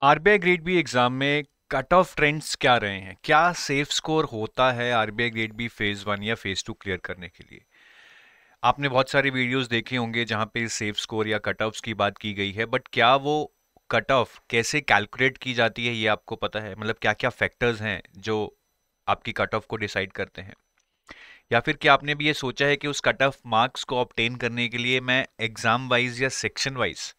RBI grade B exam में cut off trends क्या रहे हैं? क्या सेफ स्कोर होता है RBI grade B phase one या फेज टू क्लियर करने के लिए? आपने बहुत सारे वीडियोस देखे होंगे जहां पे सेफ स्कोर या कट ऑफ्स की बात की गई है, बट क्या वो कट ऑफ कैसे कैलकुलेट की जाती है ये आपको पता है? मतलब क्या क्या फैक्टर्स हैं जो आपकी कट ऑफ को डिसाइड करते हैं? या फिर क्या आपने भी ये सोचा है कि उस कट ऑफ मार्क्स को ऑब्टेन करने के लिए मैं एग्जाम वाइज या सेक्शन वाइज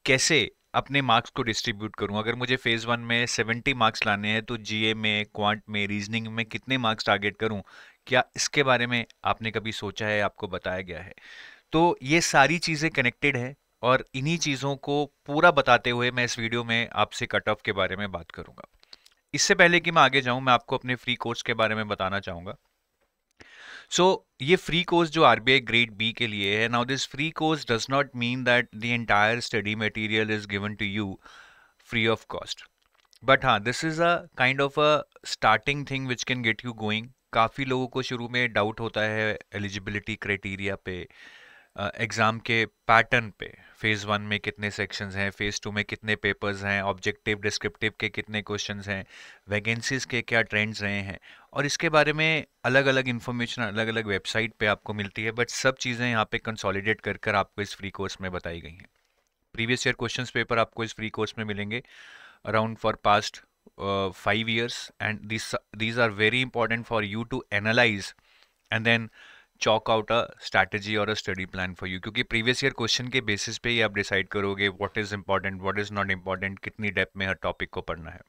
कैसे अपने मार्क्स को डिस्ट्रीब्यूट करूं? अगर मुझे फेज वन में 70 मार्क्स लाने हैं तो जीए में, क्वांट में, रीजनिंग में कितने मार्क्स टारगेट करूं? क्या इसके बारे में आपने कभी सोचा है, आपको बताया गया है? तो ये सारी चीजें कनेक्टेड है और इन्हीं चीजों को पूरा बताते हुए मैं इस वीडियो में आपसे कट ऑफ के बारे में बात करूंगा। इससे पहले कि मैं आगे जाऊं, मैं आपको अपने फ्री कोर्स के बारे में बताना चाहूंगा। ये फ्री कोर्स जो आरबीआई ग्रेड बी के लिए है, now this free course does not mean that the entire study material is given to you free of cost, but हाँ, this is a kind of a starting thing which can get you going. काफ़ी लोगों को शुरू में doubt होता है eligibility criteria पे, exam के पैटर्न पे। फेज़ वन में कितने सेक्शंस हैं, फेज़ टू में कितने पेपर्स हैं, ऑब्जेक्टिव डिस्क्रिप्टिव के कितने क्वेश्चंस हैं, वैकेंसीज के क्या ट्रेंड्स रहे हैं, और इसके बारे में अलग अलग इन्फॉर्मेशन अलग अलग वेबसाइट पे आपको मिलती है, बट सब चीज़ें यहाँ पे कंसोलिडेट कर कर आपको इस फ्री कोर्स में बताई गई हैं। प्रीवियस ईयर क्वेश्चंस पेपर आपको इस फ्री कोर्स में मिलेंगे around for past 5 years, and these are very important for you to analyze and then chalk out a strategy or a study plan for you, क्योंकि previous year question के basis पे ही आप decide करोगे what is important, what is not important, कितनी depth में हर topic को पढ़ना है।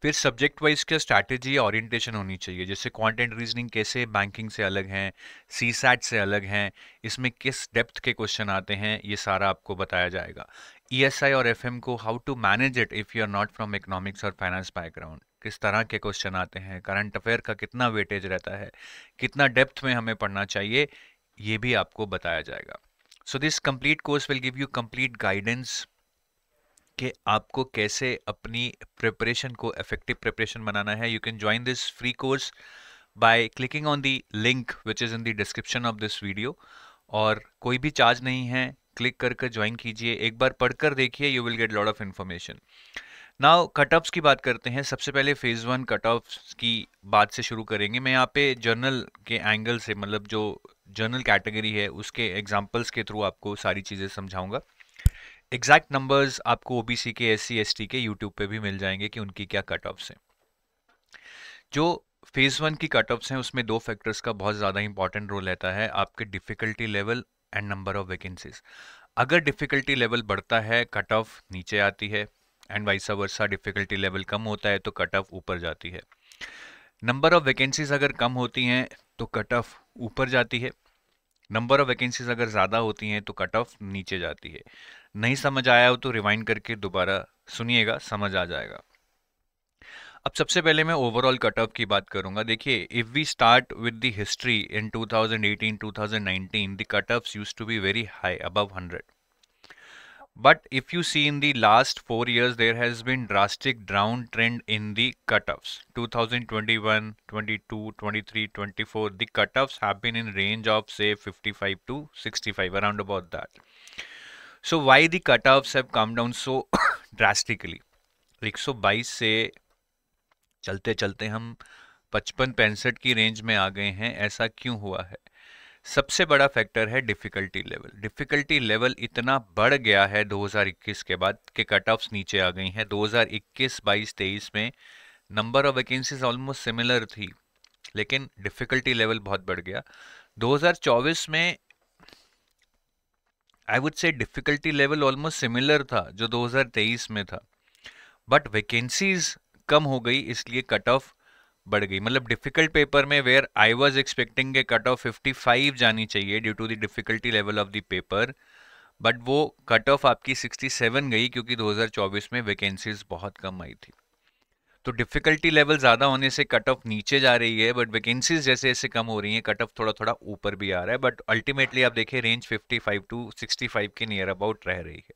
फिर सब्जेक्ट वाइज क्या स्ट्रैटेजी या ओरिएंटेशन होनी चाहिए, जैसे क्वांट एंड रीजनिंग कैसे बैंकिंग से अलग हैं, सीसैट से अलग हैं, इसमें किस डेप्थ के क्वेश्चन आते हैं, ये सारा आपको बताया जाएगा। ईएसआई और एफएम को how to manage it if you are not from economics और फाइनेंस बैकग्राउंड, किस तरह के क्वेश्चन आते हैं, करंट अफेयर का कितना वेटेज रहता है, कितना डेप्थ में हमें पढ़ना चाहिए, ये भी आपको बताया जाएगा। So this complete course will give you complete guidance कि आपको कैसे अपनी प्रिपरेशन को इफेक्टिव प्रिपरेशन बनाना है। You can join this free course by clicking on the link which is in the description of this video, और कोई भी charge नहीं है, क्लिक कर ज्वाइन कीजिए, एक बार पढ़कर देखिए, you will get lot of information. Now cut offs की बात करते हैं। सबसे पहले फेज वन कट ऑफ्स की बात से शुरू करेंगे। मैं यहाँ पे जर्नल के एंगल से, मतलब जो जर्नल कैटेगरी है उसके एग्जाम्पल्स के थ्रू आपको सारी चीज़ें समझाऊंगा। एग्जैक्ट नंबर्स आपको ओबीसी के, एससी एसटी के यूट्यूब पे भी मिल जाएंगे कि उनकी क्या कट ऑफ्स हैं। जो फेज वन की कट ऑफ्स हैं उसमें दो फैक्टर्स का बहुत ज़्यादा इंपॉर्टेंट रोल रहता है, आपके difficulty level and number of vacancies. अगर डिफिकल्टी लेवल बढ़ता है कट ऑफ नीचे आती है, and vice versa difficulty level कम होता है तो कट ऑफ ऊपर जाती है। नंबर ऑफ वैकेंसीज अगर कम होती हैं तो कट ऑफ ऊपर जाती है, नंबर ऑफ वैकेंसीज अगर ज़्यादा होती हैं तो कट ऑफ नीचे जाती है। नहीं समझ आया हो तो रिवाइंड करके दोबारा सुनिएगा, समझ आ जाएगा। अब सबसे पहले मैं ओवरऑल कट ऑफ की बात करूंगा। देखिए, if we start with the history in 2018-2019, the cut offs used to be very high, above 100, but if you see in the last 4 years there has been drastic downtrend in the cutoffs. 2021, 22, 23, 24, the cutoffs have been in range of say 55 to 65, around about that. So why the cutoffs have come down so drastically? 122 से चलते चलते हम 55-65 की range में आ गए हैं, ऐसा क्यों हुआ है? सबसे बड़ा फैक्टर है डिफ़िकल्टी लेवल। डिफ़िकल्टी लेवल इतना बढ़ गया है 2021 के बाद कि कट ऑफ्स नीचे आ गई हैं। 2021, 22, 23 में number of vacancies almost similar थी, लेकिन डिफ़िकल्टी लेवल बहुत बढ़ गया। 2024 में I would say difficulty level almost similar था जो 2023 में था, बट वैकेंसीज कम हो गई, इसलिए कट ऑफ बढ़ गई। मतलब डिफिकल्ट पेपर में वेयर आई वाज एक्सपेक्टिंग के कट ऑफ 55 जानी चाहिए due to the difficulty level of the paper, but वो कट ऑफ आपकी 67 गई क्योंकि 2024 में वैकेंसीज बहुत कम आई थी। तो डिफिकल्टी लेवल ज़्यादा होने से कट ऑफ नीचे जा रही है, बट वैकेंसीज जैसे जैसे कम हो रही हैं कट ऑफ थोड़ा थोड़ा ऊपर भी आ रहा है, बट अल्टीमेटली आप देखिए रेंज 55 टू 65 के नियर अबाउट रह रही है।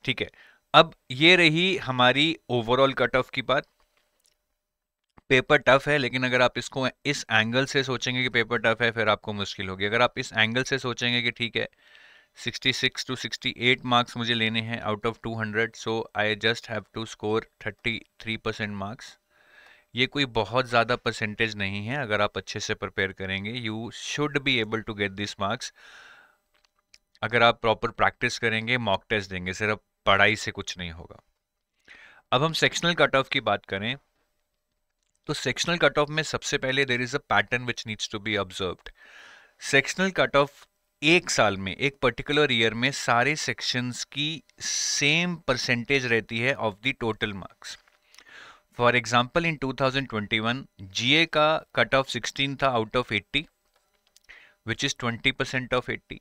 ठीक है, अब ये रही हमारी ओवरऑल कट ऑफ की बात। पेपर टफ है, लेकिन अगर आप इसको इस एंगल से सोचेंगे कि पेपर टफ है फिर आपको मुश्किल होगी। अगर आप इस एंगल से सोचेंगे कि ठीक है 66 to 68 मार्क्स मुझे लेने हैं out of 200, so I just have to score 33% marks. ये कोई बहुत ज़्यादा परसेंटेज नहीं है, अगर आप अच्छे से प्रिपेयर करेंगे you should be able to get this marks. अगर आप प्रॉपर प्रैक्टिस करेंगे, मॉक टेस्ट देंगे, सिर्फ पढ़ाई से कुछ नहीं होगा। अब हम सेक्शनल कट ऑफ की बात करें तो सेक्शनल कट ऑफ में सबसे पहले there is a pattern which needs to be observed. Sectional cut off एक साल में, एक पर्टिकुलर ईयर में सारे सेक्शंस की सेम परसेंटेज रहती है of the total marks. For example in 2021 जीए का कट ऑफ 16 था out of 80 which is 20% of 80।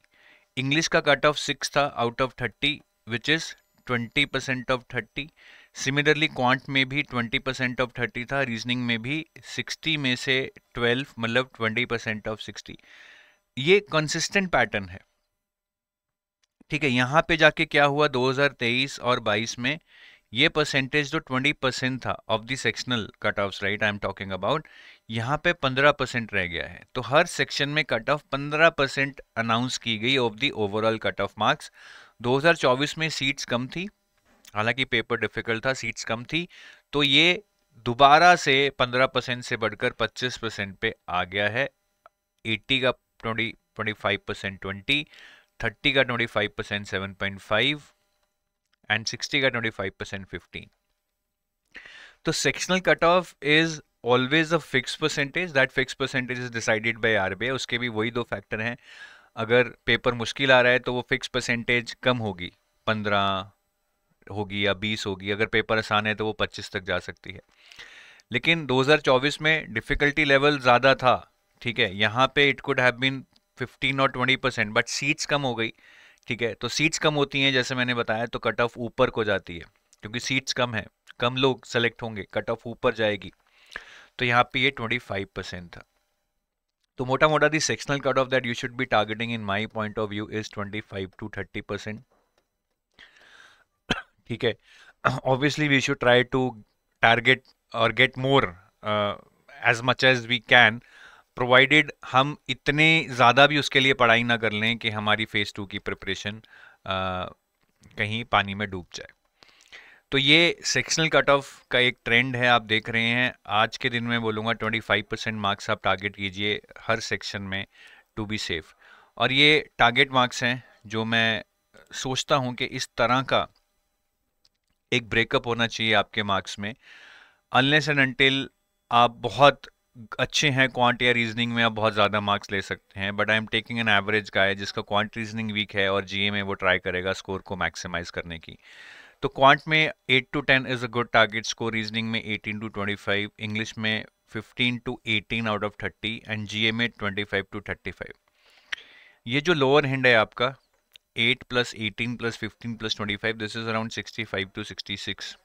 English का कट ऑफ 6 था out of 30 which is 20% of 30। Similarly quant में भी 20% ऑफ 30 था, रीजनिंग में भी 60 में से 12 मतलब 20% ऑफ 60। ये कंसिस्टेंट पैटर्न है, ठीक है। यहाँ पे जाके क्या हुआ 2023 और 22 में, ये परसेंटेज जो 20% था of the sectional cut offs, right, I am talking about, यहाँ पे 15% रह गया है। तो हर सेक्शन में कट ऑफ 15% अनाउंस की गई of the overall cut off marks. 2024 में सीट्स कम थी, हालांकि पेपर डिफिकल्ट था, सीट्स कम थी, तो ये दोबारा से 15% से बढ़कर 25% पे आ गया है। 80 का 25% 20, 30 का 25% 7.5 एंड 60 का 25% 15। तो sectional cut of is always a fix percentage, that fix percentage is decided by RBI. उसके भी वही दो फैक्टर हैं, अगर पेपर मुश्किल आ रहा है तो वो फिक्स परसेंटेज कम होगी, 15 होगी या 20 होगी, अगर पेपर आसान है तो वो 25 तक जा सकती है। लेकिन 2024 में डिफिकल्टी लेवल ज़्यादा था, ठीक है, यहाँ पे इट कुड हैव बीन 15 और 20%, बट सीट्स कम हो गई, ठीक है। तो सीट्स कम होती हैं जैसे मैंने बताया तो कट ऑफ ऊपर को जाती है, क्योंकि सीट्स कम है, कम लोग सेलेक्ट होंगे, कट ऑफ ऊपर जाएगी। तो यहाँ पे ये 25% था। तो मोटा मोटा the sectional cut off that you should be targeting in my point of view is 25 to 30%, ठीक है। Obviously we should try to target और get more as much as we can, provided हम इतने ज़्यादा भी उसके लिए पढ़ाई ना कर लें कि हमारी फेज़ 2 की प्रिपरेशन कहीं पानी में डूब जाए। तो ये सेक्शनल कट ऑफ का एक ट्रेंड है, आप देख रहे हैं। आज के दिन में बोलूँगा 25% मार्क्स आप टारगेट कीजिए हर सेक्शन में टू बी सेफ। और ये टारगेट मार्क्स हैं जो मैं सोचता हूँ कि इस तरह का एक ब्रेकअप होना चाहिए आपके मार्क्स में। अनलेस एंड अनटिल आप बहुत अच्छे हैं क्वांट या रीजनिंग में, आप बहुत ज़्यादा मार्क्स ले सकते हैं, but I am taking an average guy जिसका क्वांट रीजनिंग वीक है और जीए में वो ट्राई करेगा स्कोर को मैक्सिमाइज करने की। तो क्वांट में 8 to 10 is a good target score, reasoning में 18 to 25, इंग्लिश में 15 to 18 आउट ऑफ 30 एंड जीए में 25 to 35। ये जो लोअर हैंड है आपका 8 plus 18 plus 15 plus 25, this is around 65 to 66.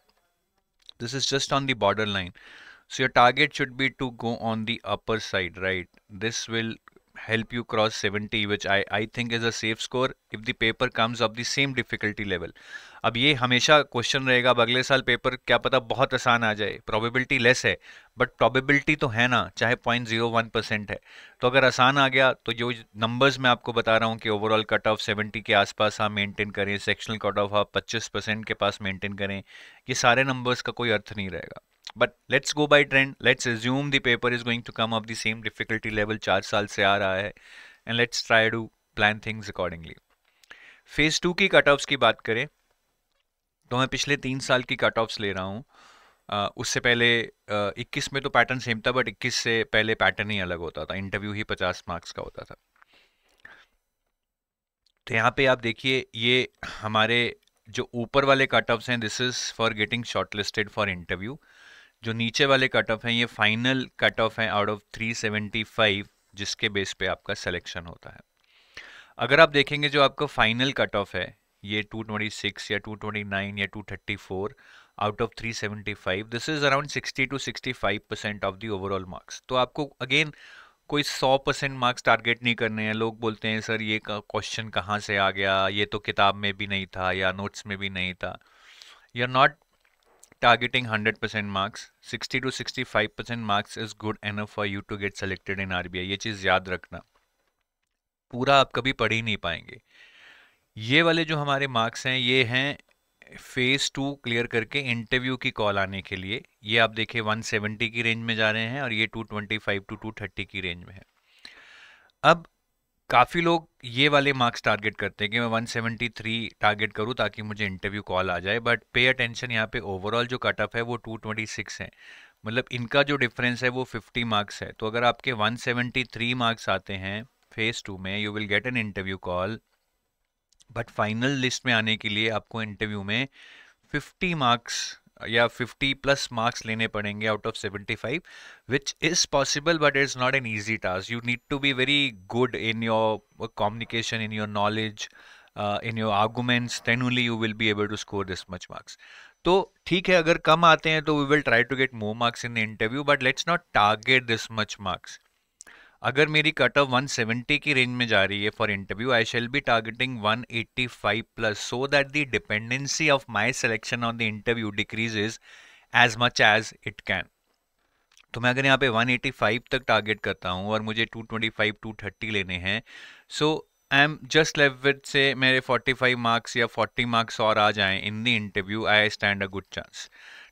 This is just on the borderline. So your target should be to go on the upper side, right? This will help you cross 70, which I think is a safe score if the paper comes of the same difficulty level. अब ये हमेशा question रहेगा, अब अगले साल paper क्या पता बहुत आसान आ जाए, प्रोबेबिलिटी लेस है, बट प्रोबेबिलिटी तो है ना, चाहे 0.01% है। तो अगर आसान आ गया तो जो नंबर्स मैं आपको बता रहा हूँ कि ओवरऑल कट ऑफ 70 के आसपास आप मेंटेन करें, सेक्शनल कट ऑफ आप 25% के पास मेंटेन करें, ये सारे नंबर्स का कोई अर्थ नहीं रहेगा। But let's go by trend, let's assume the paper is going to come of the same difficulty level 4 साल से आ रहा है, and let's try to plan things accordingly. Phase 2 की कट ऑफ्स की बात करें तो मैं पिछले 3 साल की कट ऑफ्स ले रहा हूँ। उससे पहले 21 में तो पैटर्न सेम था, बट 21 से पहले पैटर्न ही अलग होता था, इंटरव्यू ही 50 मार्क्स का होता था। तो यहाँ पे आप देखिए ये हमारे जो ऊपर वाले कट ऑफ्स हैं, this is for getting shortlisted for interview. जो नीचे वाले कट ऑफ हैं ये फाइनल कट ऑफ हैं आउट ऑफ 375, जिसके बेस पे आपका सिलेक्शन होता है। अगर आप देखेंगे जो आपका फाइनल कट ऑफ है ये 226 या 229 या 234 out of 375, this is around 60 to 65% of the overall marks. तो आपको अगेन कोई 100% मार्क्स टारगेट नहीं करने हैं। लोग बोलते हैं सर ये क्वेश्चन कहाँ से आ गया, ये तो किताब में भी नहीं था या नोट्स में भी नहीं था। You are not targeting 100% marks. 60 to 65% marks is good enough for you to get selected in RBI. ये चीज़ याद रखना, पूरा आप कभी पढ़ ही नहीं पाएंगे। ये वाले जो हमारे मार्क्स हैं ये हैं फेज 2 क्लियर करके इंटरव्यू की कॉल आने के लिए। ये आप देखिए 170 की रेंज में जा रहे हैं और ये 225 टू 230 की रेंज में है। अब काफ़ी लोग ये वाले मार्क्स टारगेट करते हैं कि मैं 173 टारगेट करूं ताकि मुझे इंटरव्यू कॉल आ जाए, बट पे अटेंशन, यहाँ पे ओवरऑल जो कट ऑफ है वो 226 है। मतलब इनका जो डिफरेंस है वो 50 मार्क्स है। तो अगर आपके 173 मार्क्स आते हैं फेज 2 में, you will get an interview call, but final list में आने के लिए आपको इंटरव्यू में 50 मार्क्स या 50 प्लस मार्क्स लेने पड़ेंगे out of 75, which is possible but it's not an easy task. You need to be very good in your communication, in your knowledge, in your arguments, then only you will be able to score this much marks. तो ठीक है, अगर कम आते हैं तो we will try to get more marks in the interview, but let's not target this much marks. अगर मेरी कट ऑफ 170 की रेंज में जा रही है for interview, I shall be targeting 185 plus, so that the dependency of my selection on the interview decreases as much as it can. तो मैं अगर यहाँ पे 185 तक टारगेट करता हूँ और मुझे 225 230 लेने हैं, so I am just left with से मेरे 45 मार्क्स या 40 मार्क्स और आ जाएं इन the interview, I stand a good chance.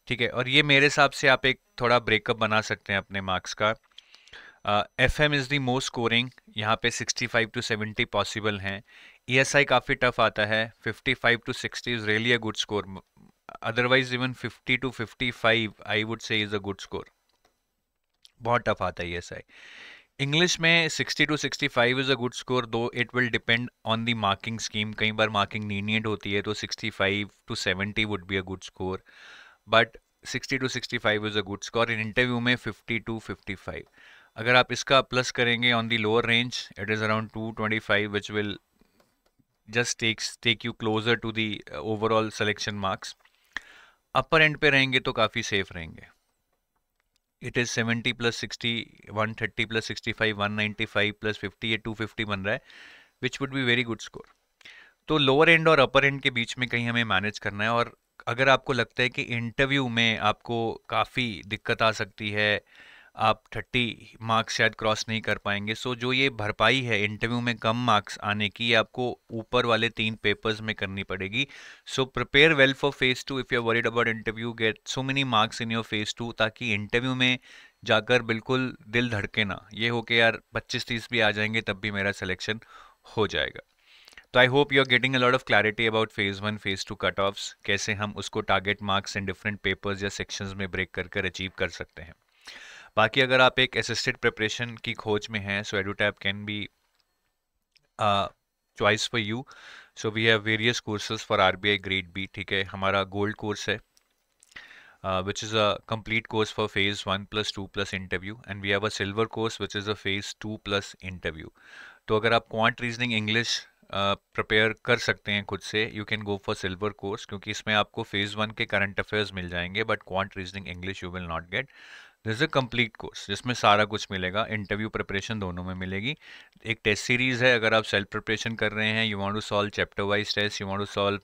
ठीक है, और ये मेरे हिसाब से आप एक थोड़ा ब्रेकअप बना सकते हैं अपने मार्क्स का। FM is the most scoring, यहाँ पे 65 टू 70 पॉसिबल हैं। ESI काफ़ी टफ आता है, 55 to 60 is really a good score, otherwise even 50 to 55 I would say is a good score. बहुत टफ आता है ESI। इंग्लिश में 60 to 65 is a good score, दो it will depend on the marking scheme. कई बार marking lenient होती है तो 65 to 70 would be a good score, but 60 to 65 is a good score. In interview में 50 to 55, अगर आप इसका प्लस करेंगे on the lower range, it is around 225 which will just take you closer to the overall selection marks. Upper end पे रहेंगे तो काफ़ी safe रहेंगे। It is 70 plus 60, 130 plus 65, 195 plus 50, ये 250 बन रहा है, which would be very good score. तो लोअर एंड और अपर एंड के बीच में कहीं हमें मैनेज करना है। और अगर आपको लगता है कि इंटरव्यू में आपको काफ़ी दिक्कत आ सकती है, आप 30 मार्क्स शायद क्रॉस नहीं कर पाएंगे, सो जो ये भरपाई है इंटरव्यू में कम मार्क्स आने की, ये आपको ऊपर वाले 3 पेपर्स में करनी पड़ेगी। So prepare well for phase 2 if you are worried about interview, get so many marks in your phase 2, ताकि इंटरव्यू में जाकर बिल्कुल दिल धड़के ना, ये हो कि यार 25-30 भी आ जाएंगे तब भी मेरा सिलेक्शन हो जाएगा। तो I hope you are getting a lot of clarity about phase 1 phase 2 cut offs, कैसे हम उसको target marks in different papers या सेक्शंस में ब्रेक कर अचीव कर सकते हैं। बाकी अगर आप एक असिस्टेड प्रिपरेशन की खोज में हैं, so Edutap can be choice for you. So we have various courses for RBI grade B. ठीक है, हमारा गोल्ड कोर्स है which is a complete course for phase 1 plus 2 plus interview, and we have a silver course which is a phase 2 plus interview. तो अगर आप quant reasoning English prepare कर सकते हैं खुद से, you can go for silver course, क्योंकि इसमें आपको फेज 1 के करंट अफेयर्स मिल जाएंगे, but quant reasoning English you will not gate. This is a complete course जिसमें सारा कुछ मिलेगा, इंटरव्यू प्रिपरेशन दोनों में मिलेगी। एक टेस्ट सीरीज है, अगर आप सेल्फ प्रिपरेशन कर रहे हैं, you want to solve chapter wise test, you want to solve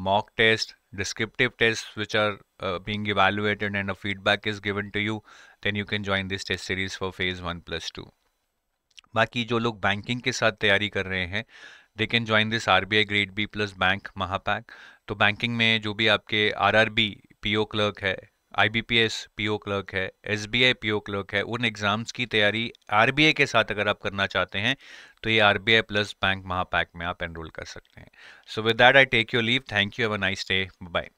mock test, descriptive tests which are being evaluated and a feedback is given to you, then you can join this test series for phase 1 plus 2. बाकी जो लोग banking के साथ तैयारी कर रहे हैं, they can join this RBI grade B plus bank महापैक। तो बैंकिंग में जो भी आपके RRB PO क्लर्क है, IBPS PO क्लर्क है, SBI PO क्लर्क है, उन एग्जाम्स की तैयारी RBI के साथ अगर आप करना चाहते हैं तो ये RBI प्लस बैंक महापैक में आप एनरोल कर सकते हैं। So with that I take your leave, thank you, have a nice day, bye.